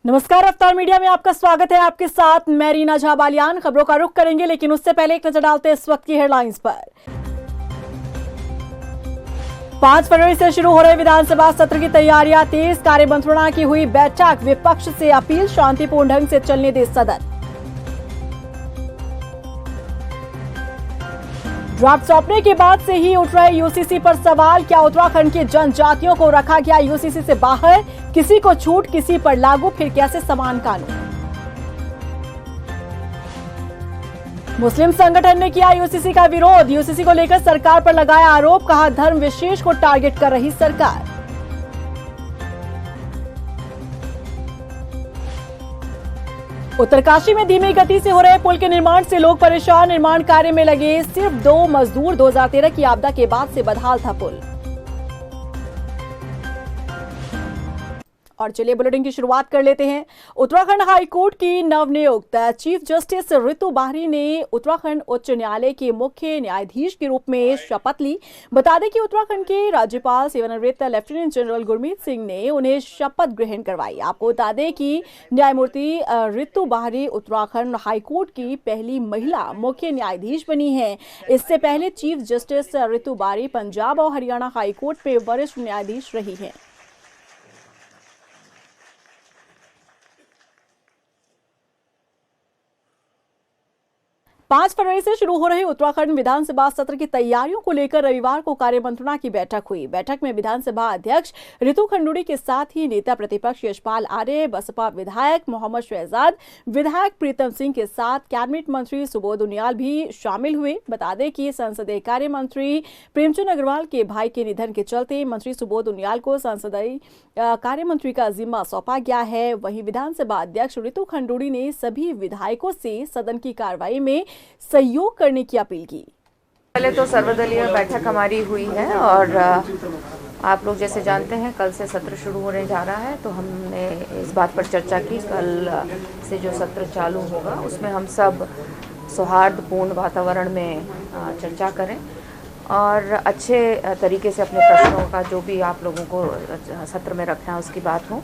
नमस्कार, रफ्तार मीडिया में आपका स्वागत है। आपके साथ मैं रीना झा बालियान। खबरों का रुख करेंगे, लेकिन उससे पहले एक नजर डालते हैं इस वक्त की हेडलाइंस पर। 5 फरवरी से शुरू हो रहे विधानसभा सत्र की तैयारियां तेज। कार्य मंत्रणा की हुई बैठक, विपक्ष से अपील शांतिपूर्ण ढंग से चलने दे सदन। ड्राफ्ट सौंपने के बाद से ही उठ रहे यूसीसी पर सवाल। क्या उत्तराखंड की जनजातियों को रखा गया यूसीसी से बाहर? किसी को छूट, किसी पर लागू, फिर कैसे समान कानून? मुस्लिम संगठन ने किया यूसीसी का विरोध। यूसीसी को लेकर सरकार पर लगाया आरोप, कहा धर्म विशेष को टारगेट कर रही सरकार। उत्तरकाशी में धीमी गति से हो रहे पुल के निर्माण से लोग परेशान। निर्माण कार्य में लगे सिर्फ 2 मजदूर। 2013 की आपदा के बाद से बदहाल था पुल। और चलिए बुलेटिन की शुरुआत कर लेते हैं। उत्तराखंड हाईकोर्ट की नवनियुक्त चीफ जस्टिस ऋतु बाहरी ने उत्तराखंड उच्च न्यायालय के मुख्य न्यायाधीश के रूप में शपथ ली। बता दें कि उत्तराखंड के राज्यपाल सेवानिवृत्त लेफ्टिनेंट जनरल गुरमीत सिंह ने उन्हें शपथ ग्रहण करवाई। आपको बता दें कि न्यायमूर्ति ऋतु बाहरी उत्तराखंड हाईकोर्ट की पहली महिला मुख्य न्यायाधीश बनी है। इससे पहले चीफ जस्टिस ऋतु बाहरी पंजाब और हरियाणा हाईकोर्ट में वरिष्ठ न्यायाधीश रही हैं। 5 फरवरी से शुरू हो रहे उत्तराखंड विधानसभा सत्र की तैयारियों को लेकर रविवार को कार्य मंत्रणा की बैठक हुई। बैठक में विधानसभा अध्यक्ष रितु खंडूड़ी के साथ ही नेता प्रतिपक्ष यशपाल आर्य, बसपा विधायक मोहम्मद शहजाद, विधायक प्रीतम सिंह के साथ कैबिनेट मंत्री सुबोध उनियाल भी शामिल हुए। बता दें कि संसदीय कार्य मंत्री प्रेमचंद अग्रवाल के भाई के निधन के चलते मंत्री सुबोध उनियाल को संसदीय कार्य मंत्री का जिम्मा सौंपा गया है। वहीं विधानसभा अध्यक्ष रितु खंडूड़ी ने सभी विधायकों से सदन की कार्रवाई में सहयोग करने की अपील की। पहले तो सर्वदलीय बैठक हमारी हुई है और आप लोग जैसे जानते हैं कल से सत्र शुरू होने जा रहा है, तो हमने इस बात पर चर्चा की कल से जो सत्र चालू होगा उसमें हम सब सौहार्दपूर्ण वातावरण में चर्चा करें और अच्छे तरीके से अपने प्रश्नों का जो भी आप लोगों को सत्र में रखना है उसकी बात हो।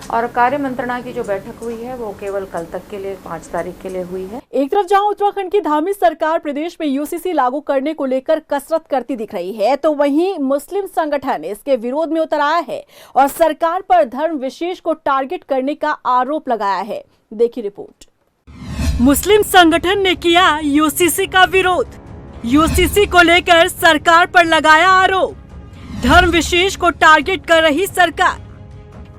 और कार्य मंत्रणा की जो बैठक हुई है वो केवल कल तक के लिए 5 तारीख के लिए हुई है। एक तरफ जहां उत्तराखंड की धामी सरकार प्रदेश में यूसीसी लागू करने को लेकर कसरत करती दिख रही है, तो वहीं मुस्लिम संगठन इसके विरोध में उतर आया है और सरकार पर धर्म विशेष को टारगेट करने का आरोप लगाया है। देखिए रिपोर्ट। मुस्लिम संगठन ने किया यूसीसी का विरोध। यूसीसी को लेकर सरकार पर लगाया आरोप, धर्म विशेष को टारगेट कर रही सरकार।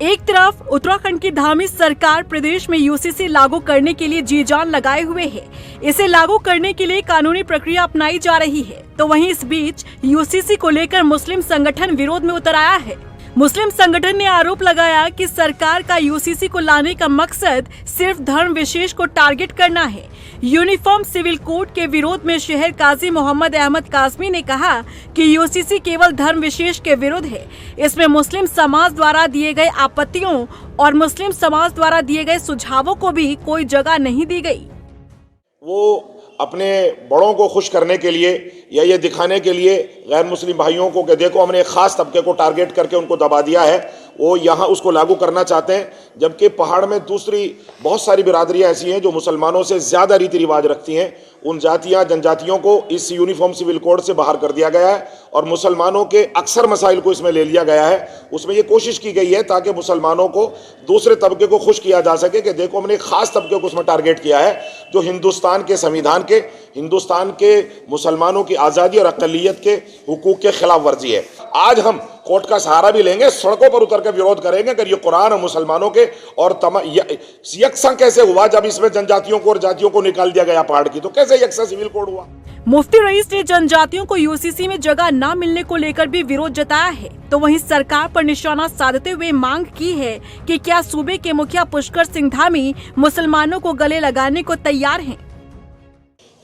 एक तरफ उत्तराखंड की धामी सरकार प्रदेश में यूसीसी लागू करने के लिए जी जान लगाए हुए है। इसे लागू करने के लिए कानूनी प्रक्रिया अपनाई जा रही है, तो वहीं इस बीच यूसीसी को लेकर मुस्लिम संगठन विरोध में उतर आया है। मुस्लिम संगठन ने आरोप लगाया कि सरकार का यूसीसी को लाने का मकसद सिर्फ धर्म विशेष को टारगेट करना है। यूनिफॉर्म सिविल कोड के विरोध में शहर काजी मोहम्मद अहमद कासमी ने कहा कि यूसीसी केवल धर्म विशेष के विरुद्ध है। इसमें मुस्लिम समाज द्वारा दिए गए आपत्तियों और मुस्लिम समाज द्वारा दिए गए सुझावों को भी कोई जगह नहीं दी गई। वो अपने बड़ों को खुश करने के लिए या ये दिखाने के लिए गैर मुस्लिम भाइयों को कि देखो हमने एक खास तबके को टारगेट करके उनको दबा दिया है, वो यहाँ उसको लागू करना चाहते हैं। जबकि पहाड़ में दूसरी बहुत सारी बिरादरियाँ ऐसी हैं जो मुसलमानों से ज़्यादा रीति रिवाज रखती हैं। उन जातियाँ जनजातियों को इस यूनिफॉर्म सिविल कोड से बाहर कर दिया गया है और मुसलमानों के अक्सर मसाइल को इसमें ले लिया गया है। उसमें ये कोशिश की गई है ताकि मुसलमानों को दूसरे तबके को खुश किया जा सके कि देखो हमने एक खास तबके को उसमें टारगेट किया है जो हिंदुस्तान के संविधान के, हिंदुस्तान के मुसलमानों की आज़ादी और अक़लियत के हुकूक के खिलाफ वर्जी है। आज हम कोर्ट का सहारा भी लेंगे, सड़कों पर उतर कर विरोध करेंगे अगर ये कुरान और मुसलमानों के और यकसा कैसे हुआ जब इसमें जनजातियों को और जातियों को निकाल दिया गया पहाड़ की, तो कैसे यकसा सिविल कोड हुआ। मुफ्ती रईस ने जनजातियों को यूसीसी में जगह न मिलने को लेकर भी विरोध जताया है, तो वहीं सरकार पर निशाना साधते हुए मांग की है कि क्या सूबे के मुखिया पुष्कर सिंह धामी मुसलमानों को गले लगाने को तैयार हैं।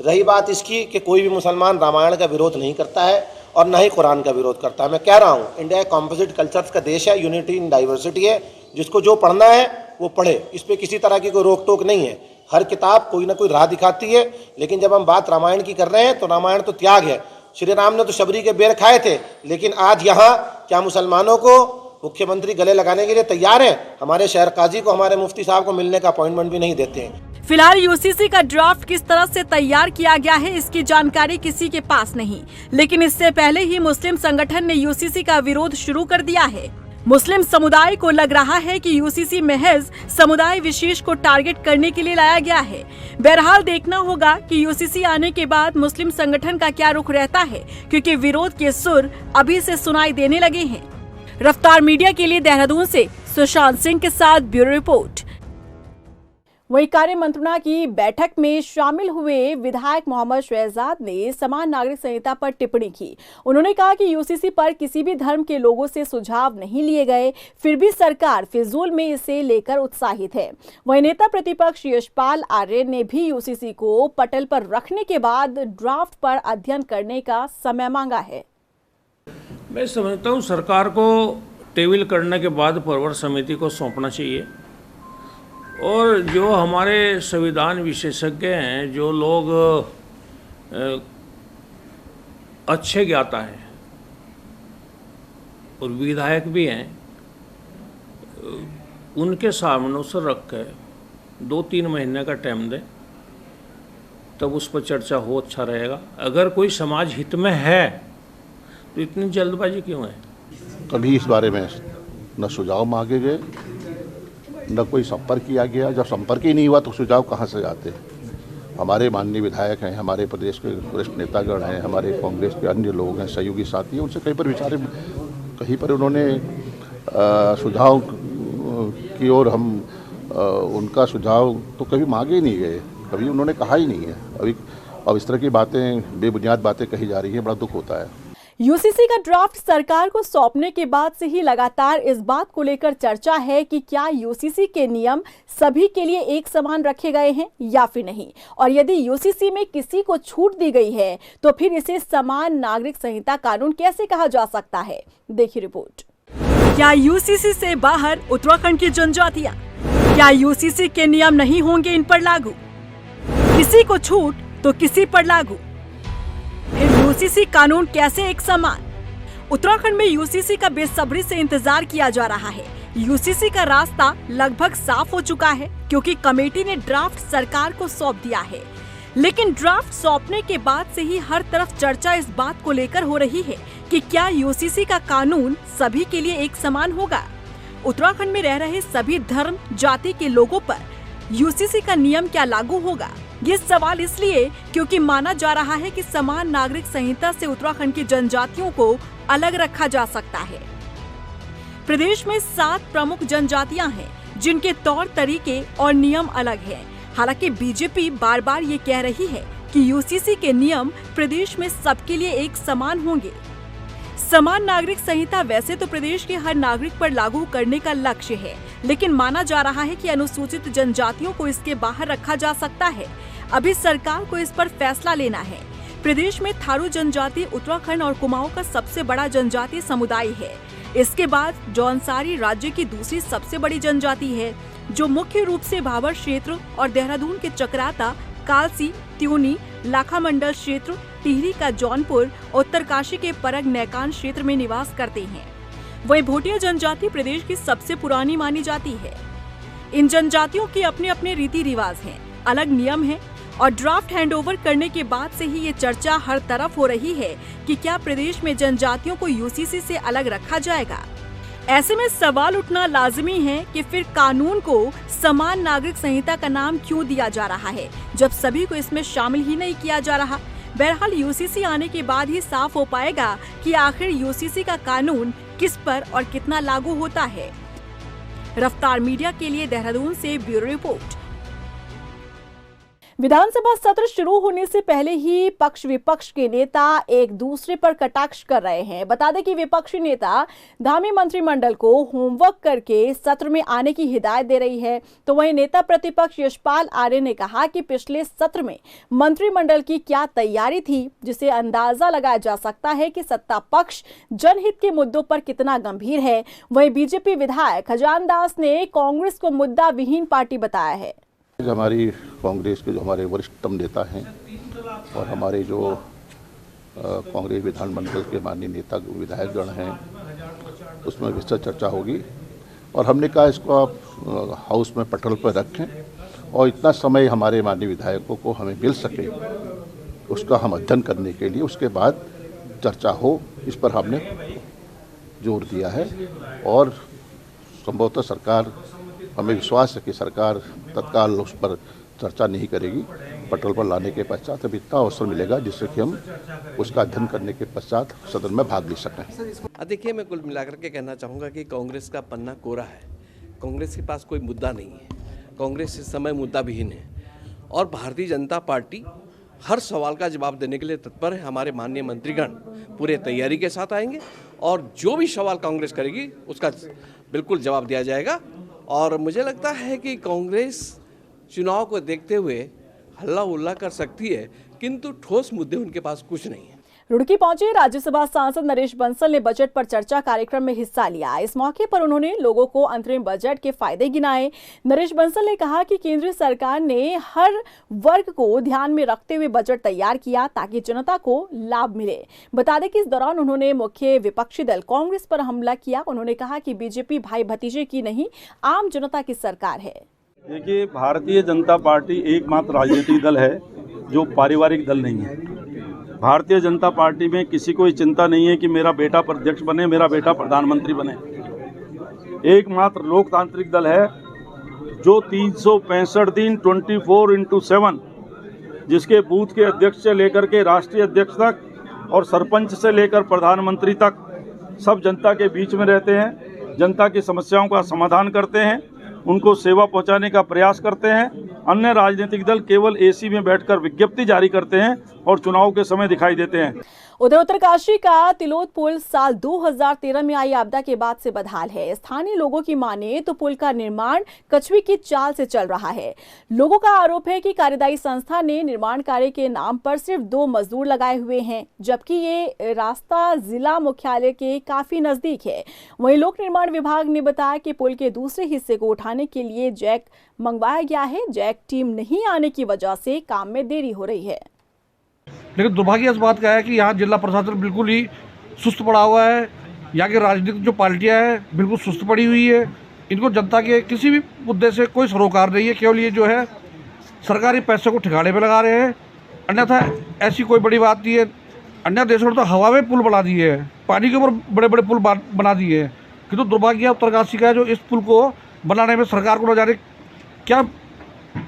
रही बात इसकी कि कोई भी मुसलमान रामायण का विरोध नहीं करता है और न ही कुरान का विरोध करता है। मैं कह रहा हूँ इंडिया एक कॉम्पोजिट कल्चर्स का देश है, यूनिटी इन डाइवर्सिटी है। जिसको जो पढ़ना है वो पढ़े, इस पर किसी तरह की कोई रोक टोक नहीं है। हर किताब कोई ना कोई राह दिखाती है, लेकिन जब हम बात रामायण की कर रहे हैं तो रामायण तो त्याग है। श्री राम ने तो शबरी के बेर खाए थे, लेकिन आज यहाँ क्या मुसलमानों को मुख्यमंत्री गले लगाने के लिए तैयार हैं, हमारे शहर काजी को, हमारे मुफ्ती साहब को मिलने का अपॉइंटमेंट भी नहीं देते हैं। फिलहाल यूसीसी का ड्राफ्ट किस तरह से तैयार किया गया है इसकी जानकारी किसी के पास नहीं, लेकिन इससे पहले ही मुस्लिम संगठन ने यूसीसी का विरोध शुरू कर दिया है। मुस्लिम समुदाय को लग रहा है कि यूसीसी महज समुदाय विशेष को टारगेट करने के लिए लाया गया है। बहरहाल देखना होगा कि यूसीसी आने के बाद मुस्लिम संगठन का क्या रुख रहता है, क्योंकि विरोध के सुर अभी से सुनाई देने लगे हैं। रफ्तार मीडिया के लिए देहरादून से सुशांत सिंह के साथ ब्यूरो रिपोर्ट। वहीं कार्य मंत्रणा की बैठक में शामिल हुए विधायक मोहम्मद शहजाद ने समान नागरिक संहिता पर टिप्पणी की। उन्होंने कहा कि यूसीसी पर किसी भी धर्म के लोगों से सुझाव नहीं लिए गए, फिर भी सरकार फिजूल में इसे लेकर उत्साहित है। वहीं नेता प्रतिपक्ष यशपाल आर्य ने भी यूसीसी को पटल पर रखने के बाद ड्राफ्ट पर अध्ययन करने का समय मांगा है। मैं समझता हूँ सरकार को टेबल करने के बाद प्रवर समिति को सौंपना चाहिए, और जो हमारे संविधान विशेषज्ञ हैं, जो लोग अच्छे ज्ञाता हैं और विधायक भी हैं, उनके सामने उसे रख के 2-3 महीने का टाइम दें, तब उस पर चर्चा हो, अच्छा रहेगा। अगर कोई समाज हित में है तो इतनी जल्दबाजी क्यों है? कभी इस बारे में न सुझाव मांगे गए, न कोई संपर्क किया गया। जब संपर्क ही नहीं हुआ तो सुझाव कहाँ से आते? हमारे माननीय विधायक हैं, हमारे प्रदेश के वरिष्ठ नेतागण हैं, हमारे कांग्रेस के अन्य लोग हैं, सहयोगी साथी हैं, उनसे कहीं पर विचारे, कहीं पर उन्होंने सुझाव की और हम उनका सुझाव तो कभी मांगे ही नहीं गए, कभी उन्होंने कहा ही नहीं है। अभी अब इस तरह की बातें, बेबुनियाद बातें कही जा रही हैं, बड़ा दुख होता है। यूसीसी का ड्राफ्ट सरकार को सौंपने के बाद से ही लगातार इस बात को लेकर चर्चा है कि क्या यूसीसी के नियम सभी के लिए एक समान रखे गए हैं या फिर नहीं, और यदि यूसीसी में किसी को छूट दी गई है तो फिर इसे समान नागरिक संहिता कानून कैसे कहा जा सकता है। देखिए रिपोर्ट। क्या यूसीसी से बाहर उत्तराखंड की जनजातियां? क्या यूसीसी के नियम नहीं होंगे इन पर लागू? किसी को छूट तो किसी पर लागू। फिर यूसीसी कानून कैसे एक समान? उत्तराखंड में यूसीसी का बेसब्री से इंतजार किया जा रहा है। यूसीसी का रास्ता लगभग साफ हो चुका है, क्योंकि कमेटी ने ड्राफ्ट सरकार को सौंप दिया है। लेकिन ड्राफ्ट सौंपने के बाद से ही हर तरफ चर्चा इस बात को लेकर हो रही है कि क्या यूसीसी का कानून सभी के लिए एक समान होगा। उत्तराखंड में रह रहे सभी धर्म जाति के लोगों पर यूसीसी का नियम क्या लागू होगा? ये सवाल इसलिए क्योंकि माना जा रहा है कि समान नागरिक संहिता से उत्तराखंड की जनजातियों को अलग रखा जा सकता है। प्रदेश में 7 प्रमुख जनजातियां हैं, जिनके तौर तरीके और नियम अलग हैं। हालांकि बीजेपी बार बार ये कह रही है कि यूसीसी के नियम प्रदेश में सबके लिए एक समान होंगे। समान नागरिक संहिता वैसे तो प्रदेश के हर नागरिक पर लागू करने का लक्ष्य है, लेकिन माना जा रहा है कि अनुसूचित जनजातियों को इसके बाहर रखा जा सकता है। अभी सरकार को इस पर फैसला लेना है। प्रदेश में थारू जनजाति उत्तराखंड और कुमाऊं का सबसे बड़ा जनजातीय समुदाय है। इसके बाद जौनसारी राज्य की दूसरी सबसे बड़ी जनजाति है, जो मुख्य रूप से भाबर क्षेत्र और देहरादून के चक्राता, कालसी, त्यूनी, लाखा मंडल क्षेत्र, टिहरी का जौनपुर, उत्तरकाशी के परग नैकान क्षेत्र में निवास करते हैं। वही भोटिया जनजाति प्रदेश की सबसे पुरानी मानी जाती है। इन जनजातियों के अपने अपने रीति रिवाज हैं, अलग नियम हैं, और ड्राफ्ट हैंडओवर करने के बाद से ही ये चर्चा हर तरफ हो रही है कि क्या प्रदेश में जनजातियों को यूसीसी से अलग रखा जाएगा। ऐसे में सवाल उठना लाजमी है कि फिर कानून को समान नागरिक संहिता का नाम क्यों दिया जा रहा है, जब सभी को इसमें शामिल ही नहीं किया जा रहा। बहरहाल यूसीसी आने के बाद ही साफ हो पाएगा कि आखिर यूसीसी का कानून किस पर और कितना लागू होता है। रफ्तार मीडिया के लिए देहरादून से ब्यूरो रिपोर्ट। विधानसभा सत्र शुरू होने से पहले ही पक्ष विपक्ष के नेता एक दूसरे पर कटाक्ष कर रहे हैं। बता दें कि विपक्षी नेता धामी मंत्रिमंडल को होमवर्क करके सत्र में आने की हिदायत दे रही है, तो वहीं नेता प्रतिपक्ष यशपाल आर्य ने कहा कि पिछले सत्र में मंत्रिमंडल की क्या तैयारी थी, जिसे अंदाजा लगाया जा सकता है कि सत्ता पक्ष जनहित के मुद्दों पर कितना गंभीर है। वहीं बीजेपी विधायक खजान दास ने कांग्रेस को मुद्दा विहीन पार्टी बताया है। हमारी कांग्रेस के जो हमारे वरिष्ठतम नेता हैं और हमारे जो कांग्रेस विधानमंडल के माननीय नेता विधायकगण हैं, उसमें विस्तृत चर्चा होगी। और हमने कहा इसको आप हाउस में पटल पर रखें और इतना समय हमारे माननीय विधायकों को हमें मिल सके उसका हम अध्ययन करने के लिए उसके बाद चर्चा हो, इस पर हमने जोर दिया है। और संभवतः सरकार, हमें विश्वास है कि सरकार तत्काल उस पर चर्चा नहीं करेगी। पटल पर लाने के पश्चात अब इतना अवसर मिलेगा जिससे कि हम उसका अध्ययन करने के पश्चात सदन में भाग ले सकें। देखिए, मैं कुल मिलाकर के कहना चाहूँगा कि कांग्रेस का पन्ना कोरा है। कांग्रेस के पास कोई मुद्दा नहीं है। कांग्रेस इस समय मुद्दा विहीन है और भारतीय जनता पार्टी हर सवाल का जवाब देने के लिए तत्पर है। हमारे माननीय मंत्रीगण पूरे तैयारी के साथ आएंगे और जो भी सवाल कांग्रेस करेगी उसका बिल्कुल जवाब दिया जाएगा। और मुझे लगता है कि कांग्रेस चुनाव को देखते हुए हल्ला उल्ला कर सकती है, किंतु ठोस मुद्दे उनके पास कुछ नहीं है। रुड़की पहुंचे राज्यसभा सांसद नरेश बंसल ने बजट पर चर्चा कार्यक्रम में हिस्सा लिया। इस मौके पर उन्होंने लोगों को अंतरिम बजट के फायदे गिनाए। नरेश बंसल ने कहा कि केंद्र सरकार ने हर वर्ग को ध्यान में रखते हुए बजट तैयार किया ताकि जनता को लाभ मिले। बता दें कि इस दौरान उन्होंने मुख्य विपक्षी दल कांग्रेस पर हमला किया। उन्होंने कहा कि बीजेपी भाई भतीजे की नहीं, आम जनता की सरकार है। देखिए, भारतीय जनता पार्टी एकमात्र राजनीतिक दल है जो पारिवारिक दल नहीं है। भारतीय जनता पार्टी में किसी को चिंता नहीं है कि मेरा बेटा अध्यक्ष बने, मेरा बेटा प्रधानमंत्री बने। एकमात्र लोकतांत्रिक दल है जो 365 दिन 24/7 जिसके बूथ के अध्यक्ष से लेकर के राष्ट्रीय अध्यक्ष तक और सरपंच से लेकर प्रधानमंत्री तक सब जनता के बीच में रहते हैं, जनता की समस्याओं का समाधान करते हैं, उनको सेवा पहुंचाने का प्रयास करते हैं। अन्य राजनीतिक दल केवल एसी में बैठकर विज्ञप्ति जारी करते हैं और चुनाव के समय दिखाई देते हैं। उधर उत्तरकाशी का तिलोद पुल साल 2013 में आई आपदा के बाद से बदहाल है। स्थानीय लोगों की माने तो पुल का निर्माण कछुए की चाल से चल रहा है। लोगों का आरोप है कि कार्यदायी संस्था ने निर्माण कार्य के नाम पर सिर्फ 2 मजदूर लगाए हुए हैं, जबकि ये रास्ता जिला मुख्यालय के काफी नजदीक है। वहीं लोक निर्माण विभाग ने बताया कि पुल के दूसरे हिस्से को उठाने के लिए जैक मंगवाया गया है। जैक टीम नहीं आने की वजह से काम में देरी हो रही है। लेकिन दुर्भाग्य इस बात का है कि यहाँ जिला प्रशासन बिल्कुल ही सुस्त पड़ा हुआ है। यहाँ की राजनीतिक जो पार्टियाँ हैं बिल्कुल सुस्त पड़ी हुई है। इनको जनता के किसी भी मुद्दे से कोई सरोकार नहीं है। केवल ये जो है सरकारी पैसे को ठिकाने पे लगा रहे हैं, अन्यथा ऐसी कोई बड़ी बात नहीं है। अन्य देशों ने तो हवा में पुल बना दिए हैं, पानी के ऊपर बड़े बड़े पुल बना दिए हैं, किंतु दुर्भाग्य उत्तरकाशी का है जो इस पुल को बनाने में सरकार को न जाने क्या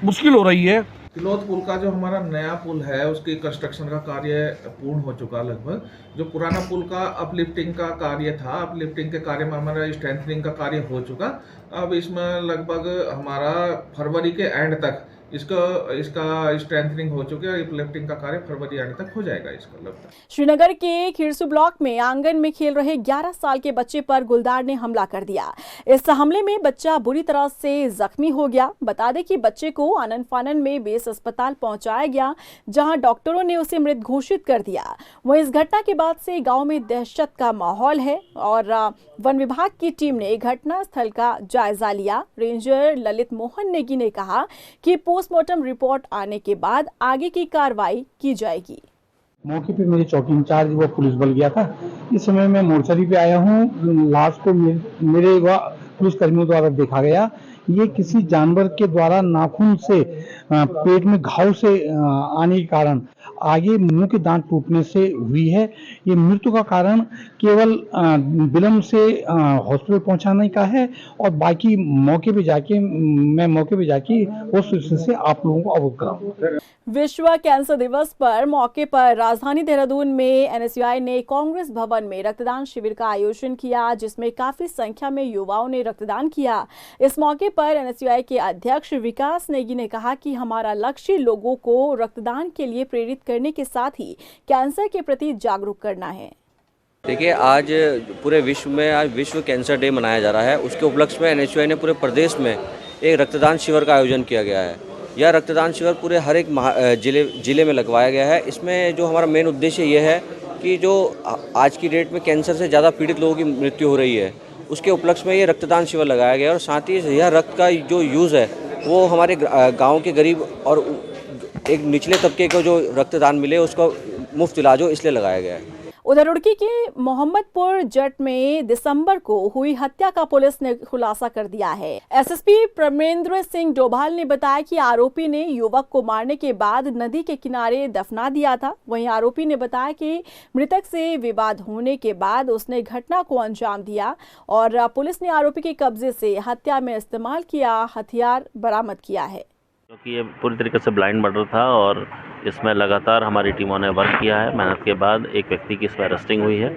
मुश्किल हो रही है। तिलोद पुल का जो हमारा नया पुल है उसकी कंस्ट्रक्शन का कार्य पूर्ण हो चुका लगभग। जो पुराना पुल का अपलिफ्टिंग का कार्य था, अपलिफ्टिंग के कार्य में हमारा स्ट्रेंथनिंग का कार्य हो चुका। अब इसमें लगभग हमारा फरवरी के एंड तक इसका स्ट्रेंथनिंग हो चुकी है। अपलिफ्टिंग का कार्य फरवरी एंड तक हो जाएगा इसका लगभग। श्रीनगर के खिरसू ब्लॉक में आंगन में खेल रहे 11 साल के बच्चे पर गुलदार ने हमला कर दिया। इस हमले में बच्चा बुरी तरह से जख्मी हो गया। बता दें कि बच्चे को आनन फानन में बेस अस्पताल पहुंचाया गया, जहां डॉक्टरों ने उसे मृत घोषित कर दिया। वहीं इस घटना के बाद से गांव में दहशत का माहौल है और वन विभाग की टीम ने घटना स्थल का जायजा लिया। रेंजर ललित मोहन नेगी ने कहा कि पोस्टमार्टम रिपोर्ट आने के बाद आगे की कार्रवाई की जाएगी। मौके पे मेरे चौकी इंचार्ज वो पुलिस बल गया था। इस समय मैं मोर्चरी पे आया हूँ। लाश को मेरे व पुलिस कर्मियों द्वारा देखा गया। ये किसी जानवर के द्वारा नाखून से पेट में घाव से आने के कारण आगे मुंह के दांत टूटने से हुई है। ये मृत्यु का कारण केवल विलम्ब से हॉस्पिटल पहुंचाने का है और बाकी मौके पे जाके उस स्थिति से आप लोगों को अवगत कराऊं। विश्व कैंसर दिवस पर मौके पर राजधानी देहरादून में एनएसयूआई ने कांग्रेस भवन में रक्तदान शिविर का आयोजन किया, जिसमें काफी संख्या में युवाओं ने रक्तदान किया। इस मौके पर एनएसयूआई के अध्यक्ष विकास नेगी ने कहा कि हमारा लक्ष्य लोगों को रक्तदान के लिए प्रेरित करने के साथ ही कैंसर के प्रति जागरूक करना है। देखिए, आज पूरे विश्व में आज विश्व कैंसर डे मनाया जा रहा है। उसके उपलक्ष्य में एनएसयूआई ने पूरे प्रदेश में एक रक्तदान शिविर का आयोजन किया गया है। यह रक्तदान शिविर पूरे हर एक जिले में लगवाया गया है। इसमें जो हमारा मेन उद्देश्य ये है कि जो आज की डेट में कैंसर से ज़्यादा पीड़ित लोगों की मृत्यु हो रही है, उसके उपलक्ष्य में ये रक्तदान शिविर लगाया गया है। और साथ ही यह रक्त का जो यूज़ है वो हमारे गाँव के गरीब और एक निचले तबके को जो रक्तदान मिले उसका मुफ्त इलाज हो, इसलिए लगाया गया है। उधर रुड़की के मोहम्मदपुर जट में दिसंबर को हुई हत्या का पुलिस ने खुलासा कर दिया है। एसएसपी प्रमेंद्र सिंह डोभाल ने बताया कि आरोपी ने युवक को मारने के बाद नदी के किनारे दफना दिया था। वहीं आरोपी ने बताया कि मृतक से विवाद होने के बाद उसने घटना को अंजाम दिया और पुलिस ने आरोपी के कब्जे से हत्या में इस्तेमाल किया हथियार बरामद किया है। क्योंकि ये पूरी तरीके से ब्लाइंड मर्डर था और इसमें लगातार हमारी टीमों ने वर्क किया है। मेहनत के बाद एक व्यक्ति की इसमें अरेस्टिंग हुई है।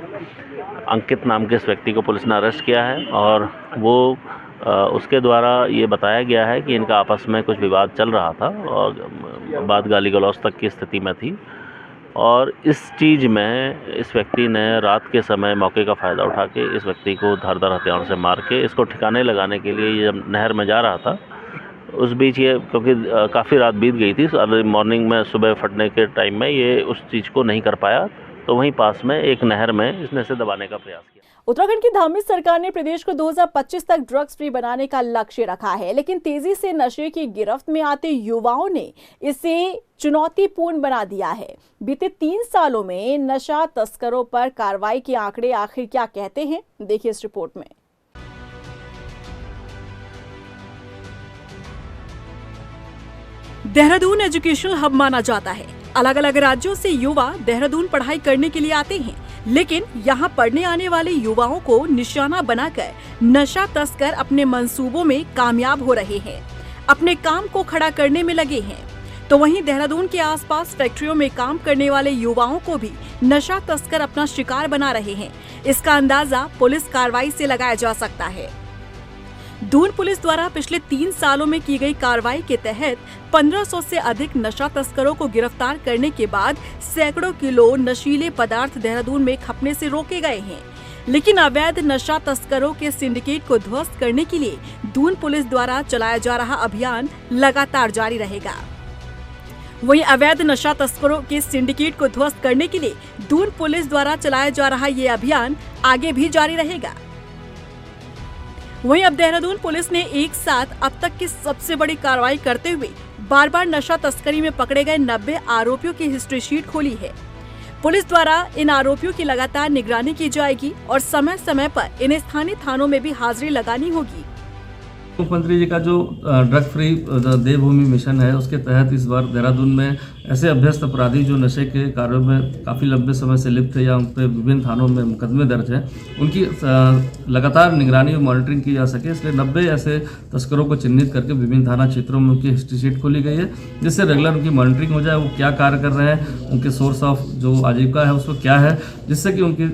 अंकित नाम के इस व्यक्ति को पुलिस ने अरेस्ट किया है और वो उसके द्वारा ये बताया गया है कि इनका आपस में कुछ विवाद चल रहा था और बात गाली गलौज तक की स्थिति में थी और इस चीज़ में इस व्यक्ति ने रात के समय मौके का फ़ायदा उठा के इस व्यक्ति को धारदार हथियारों से मार के इसको ठिकाने लगाने के लिए ये जब नहर में जा रहा था उस बीच ये क्योंकि काफ़ी रात बीत गई थी, अर्ली मॉर्निंग में सुबह फटने के टाइम में ये उस चीज़ को नहीं कर पाया तो वहीं पास में एक नहर में इसने इसे दबाने का प्रयास किया। उत्तराखंड की धामी सरकार ने प्रदेश को 2025 तक ड्रग्स फ्री बनाने का लक्ष्य रखा है, लेकिन तेजी से नशे की गिरफ्त में आते युवाओं ने इसे चुनौतीपूर्ण बना दिया है। बीते 3 सालों में नशा तस्करों पर कार्रवाई के आंकड़े आखिर क्या कहते हैं, देखिए इस रिपोर्ट में। देहरादून एजुकेशनल हब माना जाता है। अलग अलग राज्यों से युवा देहरादून पढ़ाई करने के लिए आते हैं, लेकिन यहाँ पढ़ने आने वाले युवाओं को निशाना बनाकर नशा तस्कर अपने मंसूबों में कामयाब हो रहे हैं, अपने काम को खड़ा करने में लगे हैं। तो वहीं देहरादून के आसपास फैक्ट्रियों में काम करने वाले युवाओं को भी नशा तस्कर अपना शिकार बना रहे हैं। इसका अंदाजा पुलिस कार्रवाई से लगाया जा सकता है। दून पुलिस द्वारा पिछले 3 सालों में की गई कार्रवाई के तहत 1500 से अधिक नशा तस्करों को गिरफ्तार करने के बाद सैकड़ों किलो नशीले पदार्थ देहरादून में खपने से रोके गए हैं। लेकिन अवैध नशा तस्करों के सिंडिकेट को ध्वस्त करने के लिए दून पुलिस द्वारा चलाया जा रहा अभियान लगातार जारी रहेगा। वहीं अवैध नशा तस्करों के सिंडिकेट को ध्वस्त करने के लिए दून पुलिस द्वारा चलाया जा रहा ये अभियान आगे भी जारी रहेगा। वहीं अब देहरादून पुलिस ने एक साथ अब तक की सबसे बड़ी कार्रवाई करते हुए बार नशा तस्करी में पकड़े गए 90 आरोपियों की हिस्ट्री शीट खोली है। पुलिस द्वारा इन आरोपियों की लगातार निगरानी की जाएगी और समय समय पर इन्हें स्थानीय थानों में भी हाजिरी लगानी होगी। मुख्यमंत्री जी का जो ड्रग फ्री देवभूमि मिशन है, उसके तहत इस बार देहरादून में ऐसे अभ्यस्त अपराधी जो नशे के कार्यों में काफ़ी लंबे समय से लिप्त है या उन पर विभिन्न थानों में मुकदमे दर्ज हैं, उनकी लगातार निगरानी और मॉनिटरिंग की जा सके, इसलिए 90 ऐसे तस्करों को चिन्हित करके विभिन्न थाना क्षेत्रों में उनकी हिस्ट्री शीट खोली गई है, जिससे रेगुलर उनकी मॉनिटरिंग हो जाए, वो क्या कार्य कर रहे हैं, उनके सोर्स ऑफ जो आजीविका है उसको क्या है, जिससे कि उनकी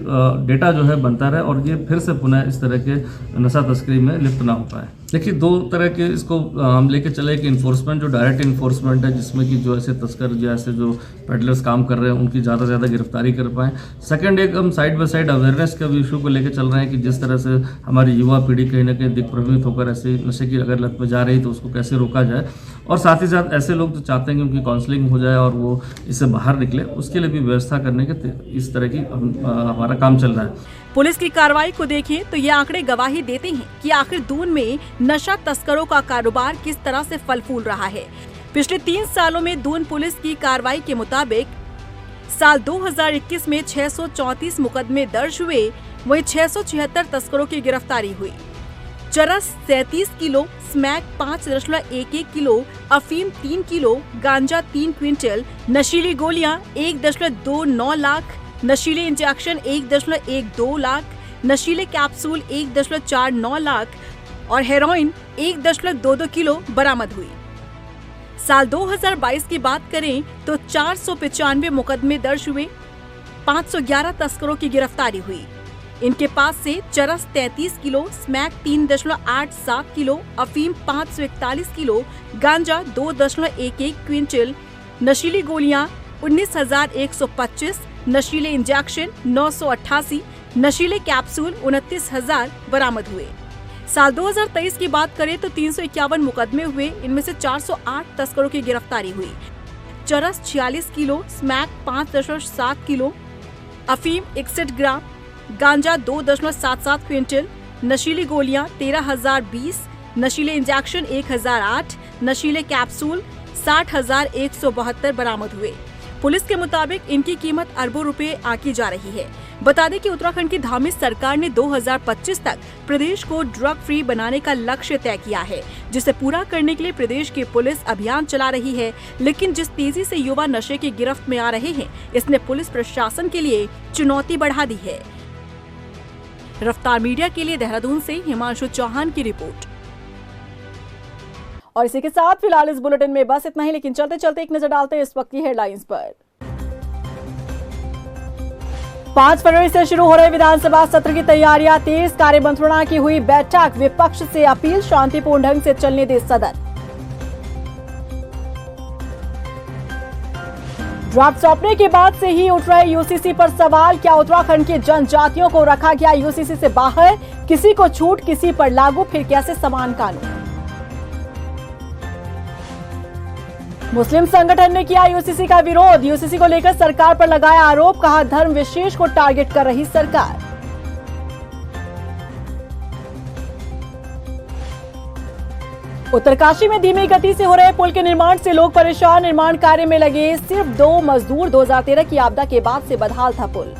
डेटा जो है बनता रहे और ये फिर से पुनः इस तरह के नशा तस्करी में लिप्त ना हो पाए। देखिए, 2 तरह के इसको हम लेके चले कि इन्फोर्समेंट, जो डायरेक्ट इन्फोर्समेंट है, जिसमें कि जो ऐसे तस्कर जो ऐसे जो पेडलर्स काम कर रहे हैं उनकी ज़्यादा से ज़्यादा गिरफ्तारी कर पाएँ। सेकंड, एक हम साइड बाय साइड अवेयरनेस का भी इशू को लेकर चल रहे हैं कि जिस तरह से हमारी युवा पीढ़ी कहीं ना कहीं दिग्भ्रमित होकर ऐसे नशे की अगर लत में जा रही तो उसको कैसे रोका जाए, और साथ ही साथ ऐसे लोग जो चाहते हैं कि उनकी काउंसलिंग हो जाए और वो इससे बाहर निकले, उसके लिए भी व्यवस्था करने के इस तरह की हमारा काम चल रहा है। पुलिस की कार्रवाई को देखें तो ये आंकड़े गवाही देते हैं कि आखिर दून में नशा तस्करों का कारोबार किस तरह से फल फूल रहा है। पिछले 3 सालों में दून पुलिस की कार्रवाई के मुताबिक साल 2021 में 634 मुकदमे दर्ज हुए, वहीं 676 तस्करों की गिरफ्तारी हुई। चरस 37 किलो, स्मैक 5.11 किलो, अफीम 3 किलो, गांजा 3 क्विंटल, नशीली गोलियां 1.29 लाख, नशीले इंजेक्शन 1.12 लाख, नशीले कैप्सूल 1.49 लाख और हेरोइन 1.22 किलो बरामद हुई। साल 2022 की बात करें तो 495 मुकदमे दर्ज हुए, 511 तस्करों की गिरफ्तारी हुई। इनके पास से चरस 33 किलो, स्मैक 3.87 किलो, अफीम 541 किलो, गांजा 2.11 क्विंटल, नशीली गोलियां 19,125, नशीले इंजेक्शन 988, नशीले कैप्सूल 29,000 बरामद हुए। साल 2023 की बात करें तो 351 मुकदमे हुए, इनमें से 408 तस्करों की गिरफ्तारी हुई। चरस 46 किलो, स्मैक 5.7 किलो, अफीम 61 ग्राम, गांजा 2.77 क्विंटल, नशीली गोलियां 13,020, नशीले इंजेक्शन 1,008, नशीले कैप्सूल 60,172 बरामद हुए। पुलिस के मुताबिक इनकी कीमत अरबों रुपए आंकी जा रही है। बता दें कि उत्तराखंड की धामी सरकार ने 2025 तक प्रदेश को ड्रग फ्री बनाने का लक्ष्य तय किया है, जिसे पूरा करने के लिए प्रदेश की पुलिस अभियान चला रही है। लेकिन जिस तेजी से युवा नशे की गिरफ्त में आ रहे हैं, इसने पुलिस प्रशासन के लिए चुनौती बढ़ा दी है। रफ्तार मीडिया के लिए देहरादून से हिमांशु चौहान की रिपोर्ट। और इसी के साथ फिलहाल इस बुलेटिन में बस इतना ही, लेकिन चलते चलते एक नजर डालते हैं इस वक्त की हेडलाइंस पर। 5 फरवरी से शुरू हो रहे विधानसभा सत्र की तैयारियां तेज, कार्य मंत्रणा की हुई बैठक, विपक्ष से अपील शांतिपूर्ण ढंग से चलने दे सदन। ड्राफ्ट सौंपने के बाद से ही उठ रहे यूसीसी पर सवाल, क्या उत्तराखंड के जनजातियों को रखा गया यूसीसी से बाहर? किसी को छूट, किसी पर लागू, फिर कैसे समान कानून? मुस्लिम संगठन ने किया यूसीसी का विरोध, यूसीसी को लेकर सरकार पर लगाया आरोप, कहा धर्म विशेष को टारगेट कर रही सरकार। उत्तरकाशी में धीमी गति से हो रहे पुल के निर्माण से लोग परेशान, निर्माण कार्य में लगे सिर्फ 2 मजदूर। 2013 की आपदा के बाद से बदहाल था पुल।